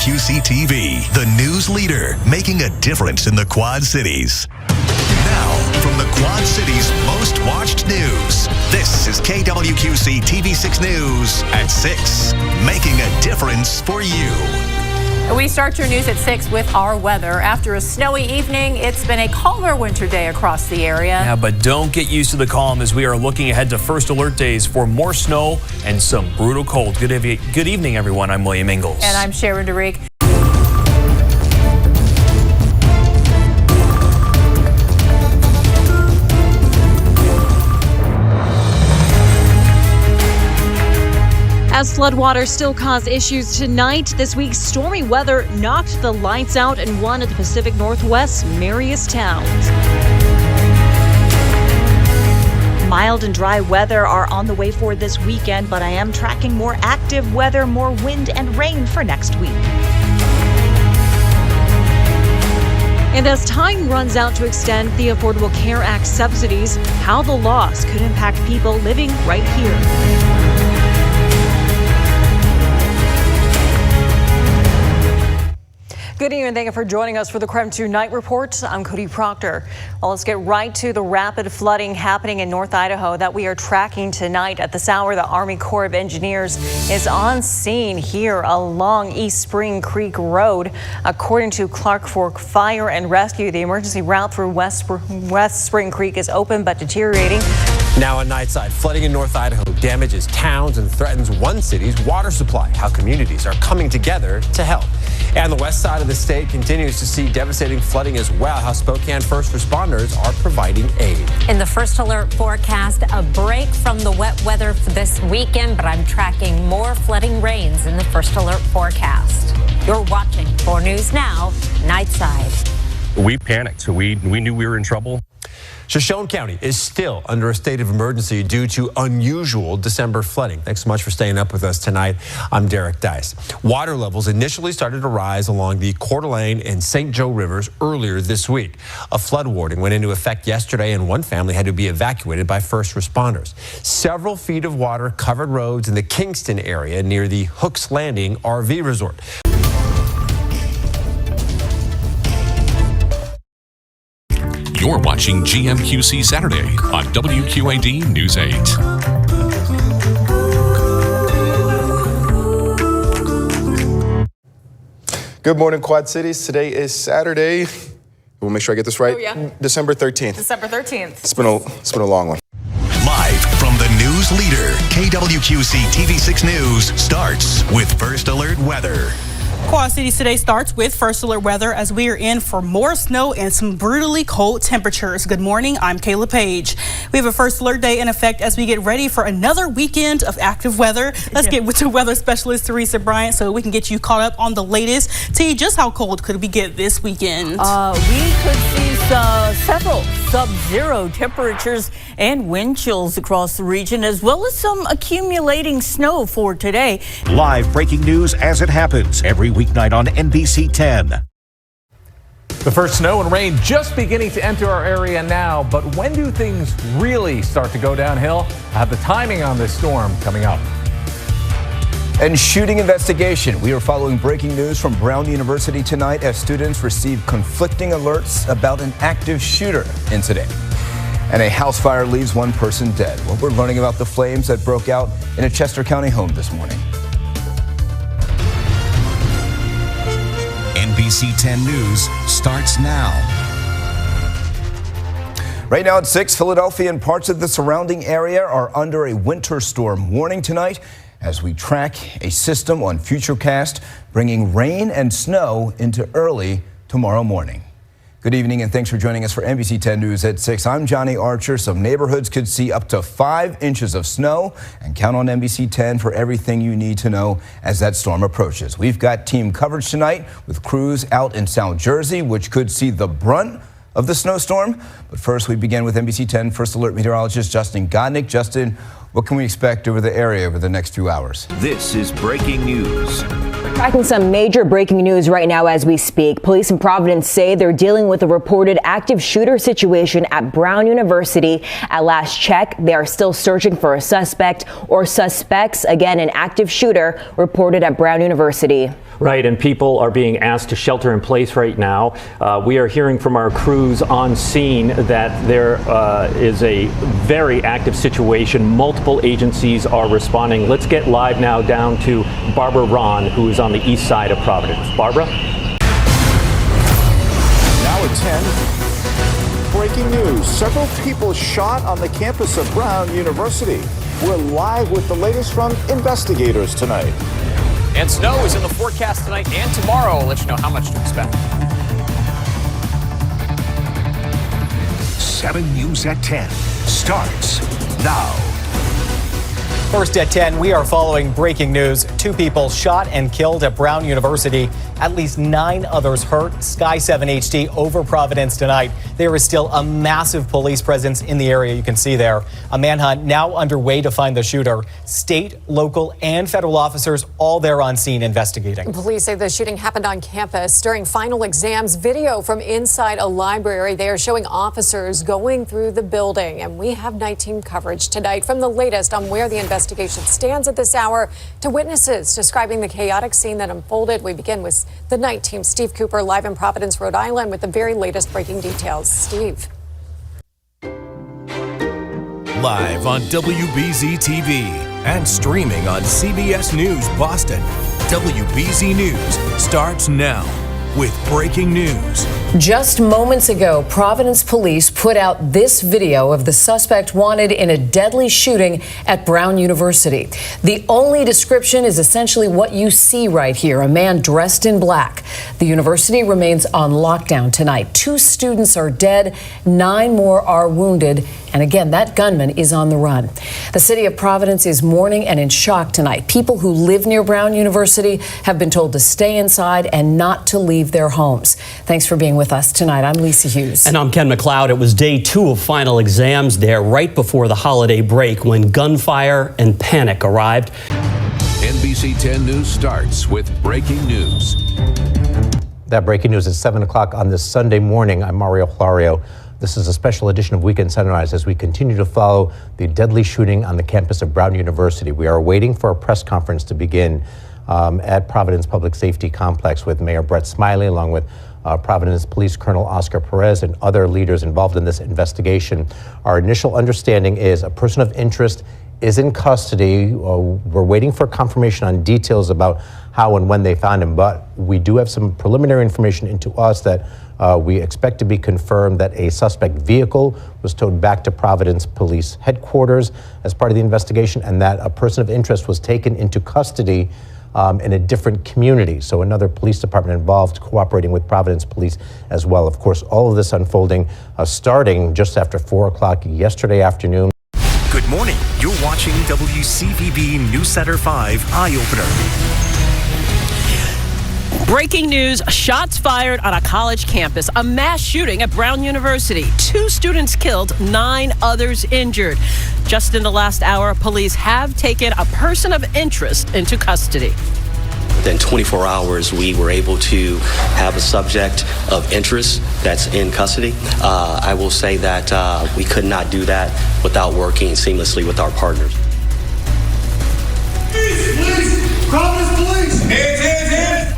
WQC-TV, the news leader, making a difference in the Quad Cities. Now, from the Quad Cities' most watched news, this is KWQC TV6 News at 6, making a difference for you. We start your news at 6 with our weather. After a snowy evening, it's been a calmer winter day across the area. Yeah, but don't get used to the calm as we are looking ahead to first alert days for more snow and some brutal cold. Good evening, everyone. I'm William Ingalls. And I'm Sharon DeReek. As floodwaters still cause issues tonight, this week's stormy weather knocked the lights out in one of the Pacific Northwest's merriest towns. Mild and dry weather are on the way for this weekend, but I am tracking more active weather, more wind and rain for next week. And as time runs out to extend the Affordable Care Act subsidies, how the loss could impact people living right here. Good evening and thank you for joining us for the KREM 2 Night Report. I'm Cody Proctor. Well, let's get right to the rapid flooding happening in North Idaho that we are tracking tonight. At this hour, the Army Corps of Engineers is on scene here along East Spring Creek Road. According to Clark Fork Fire and Rescue, the emergency route through West Spring Creek is open but deteriorating. Now on Nightside, flooding in North Idaho damages towns and threatens one city's water supply. How communities are coming together to help. And the west side of the state continues to see devastating flooding as well. How Spokane first responders are providing aid. In the first alert forecast, a break from the wet weather for this weekend, but I'm tracking more flooding rains in the first alert forecast. You're watching 4 News Now, Nightside. We panicked. We knew we were in trouble. Shoshone County is still under a state of emergency due to unusual December flooding. Thanks so much for staying up with us tonight. I'm Derek Dice. Water levels initially started to rise along the Coeur d'Alene and St. Joe rivers earlier this week. A flood warning went into effect yesterday and one family had to be evacuated by first responders. Several feet of water covered roads in the Kingston area near the Hooks Landing RV resort. You're watching GMQC Saturday on WQAD News 8. Good morning, Quad Cities. Today is Saturday. We'll make sure I get this right. Oh, yeah. December 13th. December 13th. It's been a long one. Live from the news leader, KWQC TV6 News starts with First Alert Weather. Quad Cities today starts with first alert weather as we are in for more snow and some brutally cold temperatures. Good morning, I'm Kayla Page. We have a first alert day in effect as we get ready for another weekend of active weather. Let's get with the weather specialist Teresa Bryant so we can get you caught up on the latest. T, just how cold could we get this weekend? We could see several sub-zero temperatures and wind chills across the region, as well as some accumulating snow for today. Live breaking news as it happens every weeknight on NBC 10. The first snow and rain just beginning to enter our area now, but when do things really start to go downhill? I have the timing on this storm coming up. And shooting investigation. We are following breaking news from Brown University tonight as students receive conflicting alerts about an active shooter incident. And a house fire leaves one person dead. Well, we're learning about the flames that broke out in a Chester County home this morning. NBC 10 News starts now. Right now at 6, Philadelphia and parts of the surrounding area are under a winter storm warning tonight as we track a system on Futurecast bringing rain and snow into early tomorrow morning. Good evening and thanks for joining us for NBC 10 News at 6. I'm Johnny Archer. Some neighborhoods could see up to 5 inches of snow, and count on NBC 10 for everything you need to know as that storm approaches. We've got team coverage tonight with crews out in South Jersey, which could see the brunt of the snowstorm. But first, we begin with NBC 10 First Alert meteorologist Justin Godnick. Justin, what can we expect over the area over the next few hours? This is breaking news. Tracking some major breaking news right now as we speak. Police in Providence say they're dealing with a reported active shooter situation at Brown University. At last check, they are still searching for a suspect or suspects. Again, an active shooter reported at Brown University. Right, and people are being asked to shelter in place right now. We are hearing from our crews on scene that there is a very active situation. Multiple agencies are responding. Let's get live now down to Barbara Ron, who is on the east side of Providence. Barbara? Now at 10, breaking news. Several people shot on the campus of Brown University. We're live with the latest from investigators tonight. And snow is in the forecast tonight and tomorrow. We'll let you know how much to expect. 7 News at 10 starts now. First at 10, we are following breaking news. 2 people shot and killed at Brown University. At least 9 others hurt. Sky 7 HD over Providence tonight. There is still a massive police presence in the area. You can see there. A manhunt now underway to find the shooter. State, local, and federal officers all there on scene investigating. Police say the shooting happened on campus during final exams. Video from inside a library. They are showing officers going through the building. And we have night team coverage tonight from the latest on where the investigation stands at this hour to witnesses describing the chaotic scene that unfolded. We begin with the night team. Steve Cooper live in Providence, Rhode Island with the very latest breaking details. Steve. Live on WBZ TV and streaming on CBS News Boston. WBZ News starts now with breaking news. Just moments ago, Providence police put out this video of the suspect wanted in a deadly shooting at Brown University. The only description is essentially what you see right here, a man dressed in black. The university remains on lockdown tonight. 2 students are dead, 9 more are wounded, and again, that gunman is on the run. The city of Providence is mourning and in shock tonight. People who live near Brown University have been told to stay inside and not to leave their homes. Thanks for being with us tonight. I'm Lisa Hughes. And I'm Ken McLeod. It was day 2 of final exams there right before the holiday break when gunfire and panic arrived. NBC 10 News starts with breaking news. That breaking news is 7 o'clock on this Sunday morning. I'm Mario Florio. This is a special edition of Weekend Sunrise as we continue to follow the deadly shooting on the campus of Brown University. We are waiting for a press conference to begin at Providence Public Safety Complex with Mayor Brett Smiley, along with Providence Police Colonel Oscar Perez and other leaders involved in this investigation. Our initial understanding is a person of interest is in custody. We're waiting for confirmation on details about how and when they found him, but we do have some preliminary information into us that we expect to be confirmed that a suspect vehicle was towed back to Providence Police Headquarters as part of the investigation, and that a person of interest was taken into custody in a different community. So another police department involved, cooperating with Providence Police as well. Of course, all of this unfolding starting just after 4 o'clock yesterday afternoon. Good morning. You're watching WCVB News Center 5 Eye Opener. Breaking news, shots fired on a college campus. A mass shooting at Brown University. 2 students killed, 9 others injured. Just in the last hour, police have taken a person of interest into custody. Within 24 hours, we were able to have a subject of interest that's in custody. I will say that we could not do that without working seamlessly with our partners. Police! Providence Police! Hands, hands, hands!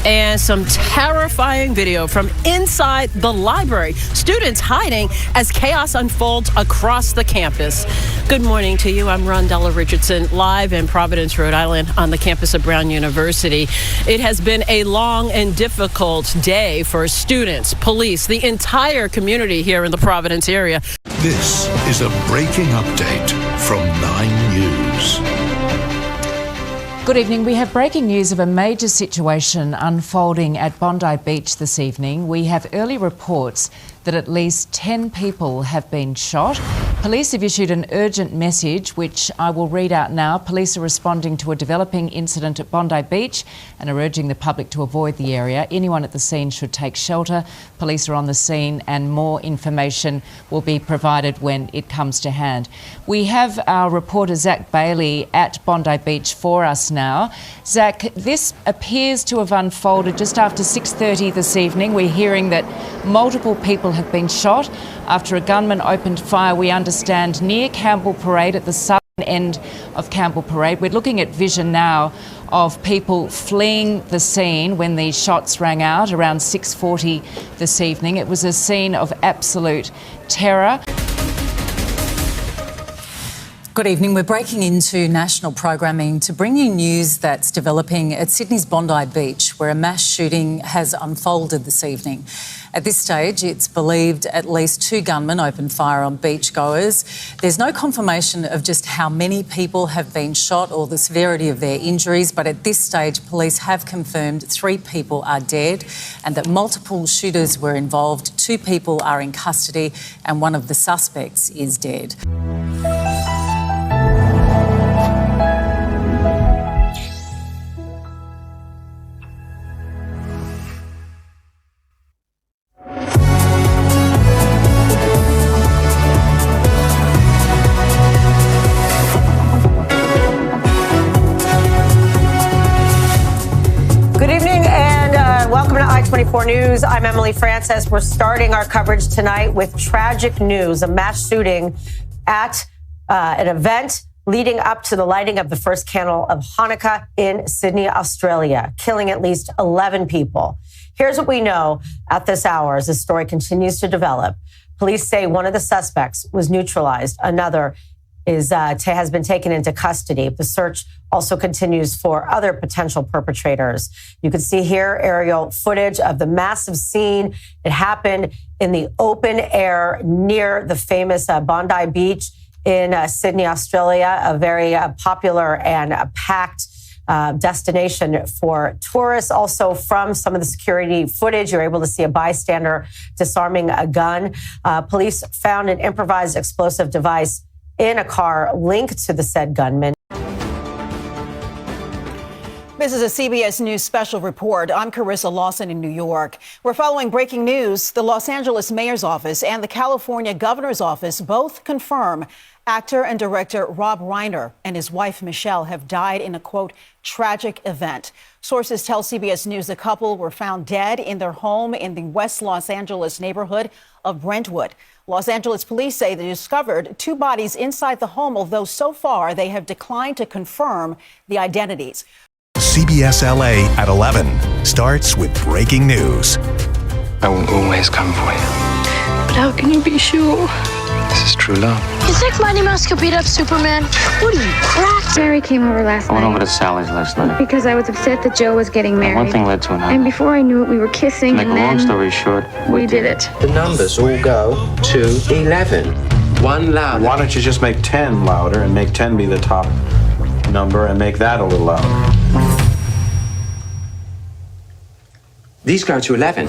And some terrifying video from inside the library. Students hiding as chaos unfolds across the campus. Good morning to you. I'm Rondella Richardson, live in Providence, Rhode Island on the campus of Brown University. It has been a long and difficult day for students, police, the entire community here in the Providence area. This is a breaking update from 9 News. Good evening. We have breaking news of a major situation unfolding at Bondi Beach this evening. We have early reports that at least 10 people have been shot. Police have issued an urgent message, which I will read out now. Police are responding to a developing incident at Bondi Beach and are urging the public to avoid the area. Anyone at the scene should take shelter. Police are on the scene and more information will be provided when it comes to hand. We have our reporter Zach Bailey at Bondi Beach for us now. Zach, this appears to have unfolded just after 6:30 this evening. We're hearing that multiple people have been shot after a gunman opened fire, we understand, near Campbell Parade at the southern End of Campbell Parade. We're looking at vision now of people fleeing the scene when the shots rang out around 6:40 this evening. It was a scene of absolute terror. Good evening. We're breaking into national programming to bring you news that's developing at Sydney's Bondi Beach, where a mass shooting has unfolded this evening. At this stage, it's believed at least 2 gunmen opened fire on beachgoers. There's no confirmation of just how many people have been shot or the severity of their injuries, but at this stage, police have confirmed 3 people are dead and that multiple shooters were involved. 2 people are in custody and one of the suspects is dead. News. I'm Emily Francis. We're starting our coverage tonight with tragic news, a mass shooting at an event leading up to the lighting of the first candle of Hanukkah in Sydney, Australia, killing at least 11 people. Here's what we know at this hour as this story continues to develop. Police say one of the suspects was neutralized. Another has been taken into custody. The search also continues for other potential perpetrators. You can see here aerial footage of the massive scene. It happened in the open air near the famous Bondi Beach in Sydney, Australia, a very popular and packed destination for tourists. Also, from some of the security footage, you're able to see a bystander disarming a gun. Police found an improvised explosive device in a car linked to the said gunman. This is a CBS News special report. I'm Carissa Lawson in New York. We're following breaking news. The Los Angeles mayor's office and the California governor's office both confirm actor and director Rob Reiner and his wife Michelle have died in a, quote, tragic event. Sources tell CBS News the couple were found dead in their home in the West Los Angeles neighborhood of Brentwood. Los Angeles police say they discovered 2 bodies inside the home, although so far they have declined to confirm the identities. CBS LA at 11 starts with breaking news. I will always come for you. But how can you be sure? This is true love. You think Mighty Mouse could beat up Superman? What are you, cracked? Mary came over last I went night. over to Sally's last night. Because I was upset that Joe was getting married. One thing led to another. And before I knew it, we were kissing. To make a long story short, we did it. The numbers all go to 11. One louder. Why don't you just make 10 louder and make 10 be the top number and make that a little louder? These go to 11.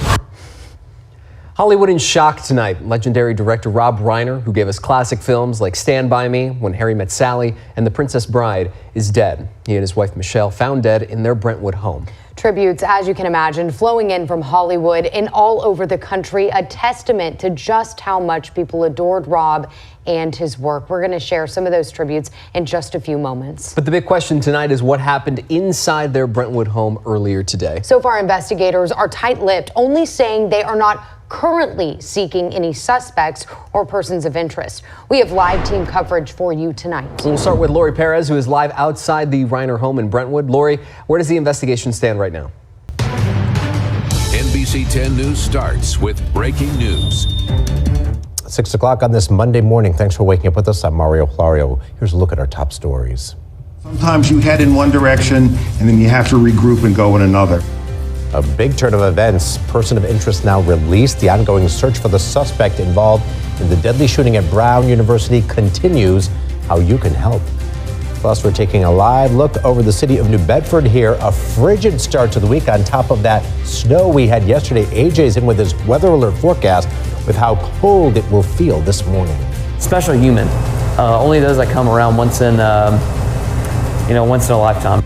Hollywood in shock tonight. Legendary director Rob Reiner, who gave us classic films like Stand By Me, When Harry Met Sally, and The Princess Bride, is dead. He and his wife Michelle found dead in their Brentwood home. Tributes, as you can imagine, flowing in from Hollywood and all over the country, a testament to just how much people adored Rob and his work. We're going to share some of those tributes in just a few moments. But the big question tonight is what happened inside their Brentwood home earlier today. So far, investigators are tight-lipped, only saying they are not currently seeking any suspects or persons of interest. We have live team coverage for you tonight. So we'll start with Lori Perez, who is live outside the Reiner home in Brentwood. Lori, where does the investigation stand right now? NBC 10 News starts with breaking news. 6 o'clock on this Monday morning. Thanks for waking up with us. I'm Mario Florio. Here's a look at our top stories. Sometimes you head in one direction and then you have to regroup and go in another. A big turn of events. Person of interest now released. The ongoing search for the suspect involved in the deadly shooting at Brown University continues. How you can help. Plus, we're taking a live look over the city of New Bedford here. A frigid start to the week on top of that snow we had yesterday. AJ's in with his weather alert forecast with how cold it will feel this morning. Special human. Only those that come around once in a lifetime.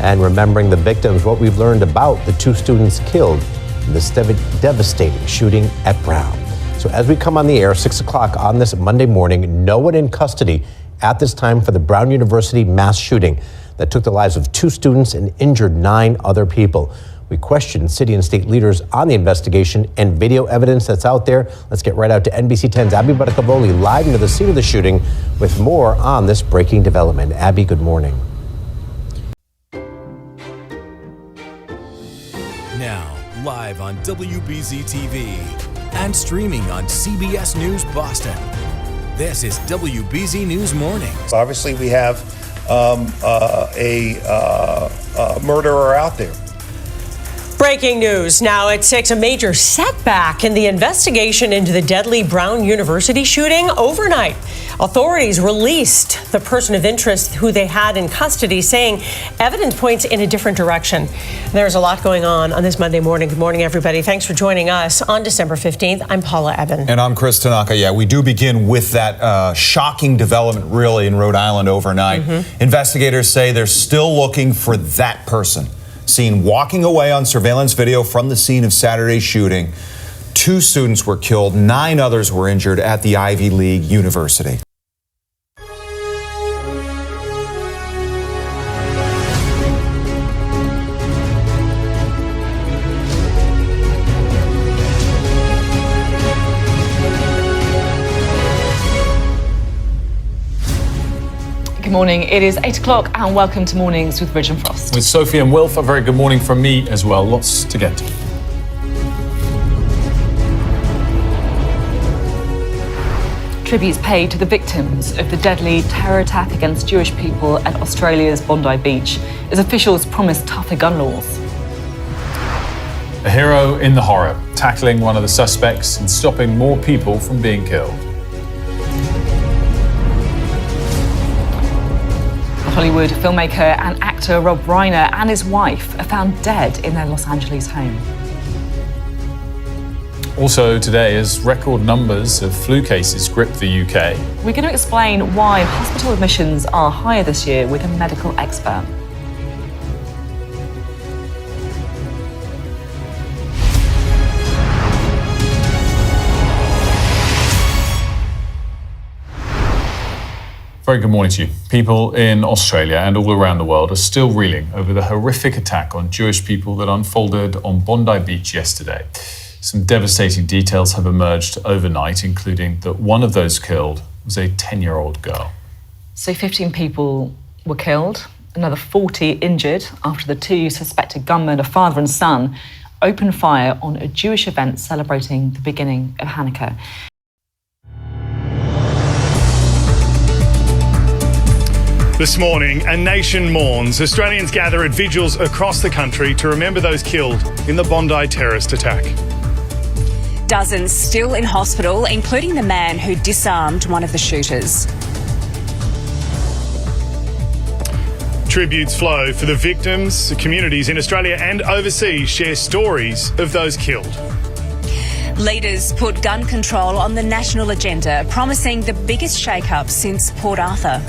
And remembering the victims, what we've learned about the 2 students killed in this devastating shooting at Brown. So as we come on the air, 6 o'clock on this Monday morning, no one in custody at this time for the Brown University mass shooting that took the lives of 2 students and injured 9 other people. We questioned city and state leaders on the investigation and video evidence that's out there. Let's get right out to NBC 10's Abby Baracavoli live into the scene of the shooting with more on this breaking development. Abby, good morning. Now, live on WBZ TV and streaming on CBS News Boston. This is WBZ News Mornings. Obviously, we have a murderer out there. Breaking news now at 6, a major setback in the investigation into the deadly Brown University shooting overnight. Authorities released the person of interest who they had in custody, saying evidence points in a different direction. There's a lot going on this Monday morning. Good morning, everybody. Thanks for joining us on December 15th. I'm Paula Eben. And I'm Chris Tanaka. Yeah, we do begin with that shocking development, really, in Rhode Island overnight. Investigators say they're still looking for that person seen walking away on surveillance video from the scene of Saturday's shooting. 2 students were killed, 9 others were injured at the Ivy League University. Good morning. It is 8 o'clock and welcome to Mornings with Bridge and Frost. With Sophie and Wilf, a very good morning from me as well. Lots to get to. Tributes paid to the victims of the deadly terror attack against Jewish people at Australia's Bondi Beach as officials promise tougher gun laws. A hero in the horror, tackling one of the suspects and stopping more people from being killed. Hollywood filmmaker and actor Rob Reiner and his wife are found dead in their Los Angeles home. Also today, as record numbers of flu cases grip the UK. We're going to explain why hospital admissions are higher this year with a medical expert. Very good morning to you. People in Australia and all around the world are still reeling over the horrific attack on Jewish people that unfolded on Bondi Beach yesterday. Some devastating details have emerged overnight, including that one of those killed was a 10-year-old girl. So 15 people were killed, another 40 injured after the 2 suspected gunmen, a father and son, opened fire on a Jewish event celebrating the beginning of Hanukkah. This morning, a nation mourns. Australians gather at vigils across the country to remember those killed in the Bondi terrorist attack. Dozens still in hospital, including the man who disarmed one of the shooters. Tributes flow for the victims. Communities in Australia and overseas share stories of those killed. Leaders put gun control on the national agenda, promising the biggest shake-up since Port Arthur.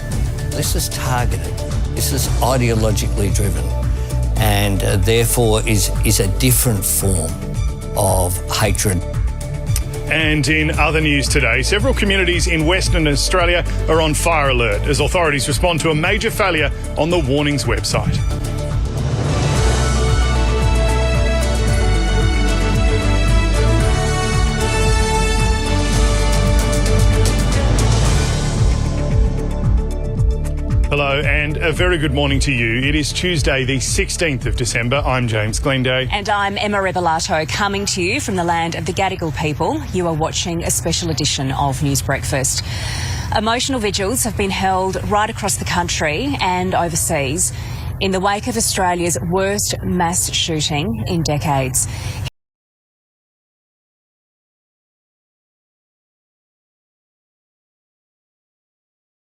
This is targeted, this is ideologically driven, and therefore is a different form of hatred. And in other news today, several communities in Western Australia are on fire alert as authorities respond to a major failure on the Warnings website. Hello and a very good morning to you. It is Tuesday, the 16th of December. I'm James Glenday. And I'm Emma Rebellato, coming to you from the land of the Gadigal people. You are watching a special edition of News Breakfast. Emotional vigils have been held right across the country and overseas in the wake of Australia's worst mass shooting in decades.